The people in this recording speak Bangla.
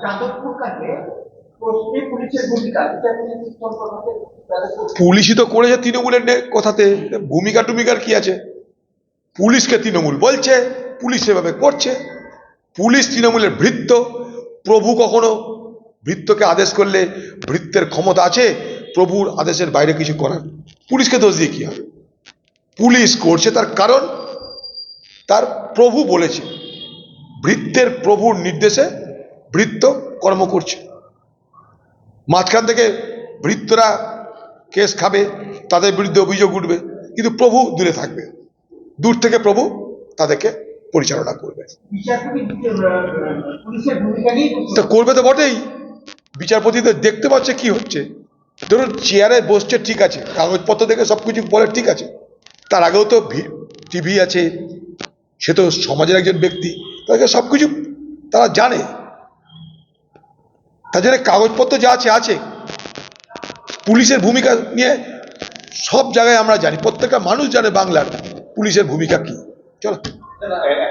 যাদবপুর কাণ্ডে পুলিশের ভূমিকা পুলিশই তো করেছে তৃণমূলের কথাতে, ভূমিকা টুমিকার কি আছে? পুলিশকে তৃণমূল বলছে, পুলিশ সেভাবে করছে। পুলিশ তৃণমূলের ভৃত্য। প্রভু কখনো ভৃত্যকে আদেশ করলে ভৃত্যের ক্ষমতা আছে প্রভুর আদেশের বাইরে কিছু করার? পুলিশকে দোষ দিয়ে কি হবে? পুলিশ করছে তার কারণ তার প্রভু বলেছে, ভৃত্যের প্রভুর নির্দেশে ভৃত্য কর্ম করছে। মাঝখান থেকে ভৃত্যরা কেস খাবে, তাদের বিরুদ্ধে অভিযোগ উঠবে, কিন্তু প্রভু দূরে থাকবে, দূর থেকে প্রভু তাদেরকে পরিচালনা করবে। তো করবে তো বটেই। বিচারপতি তো দেখতে পাচ্ছে কি হচ্ছে। ধরুন চেয়ারে বসছে, ঠিক আছে, কাগজপত্র দেখে সবকিছু বলে ঠিক আছে, তার আগেও তো টিভি আছে, সে তো সমাজের একজন ব্যক্তি, তাদেরকে সবকিছু তারা জানে, তার জন্য কাগজপত্র যা আছে আছে। পুলিশের ভূমিকা নিয়ে সব জায়গায় আমরা জানি, প্রত্যেকটা মানুষ জানে বাংলার পুলিশের ভূমিকা কি। চলো।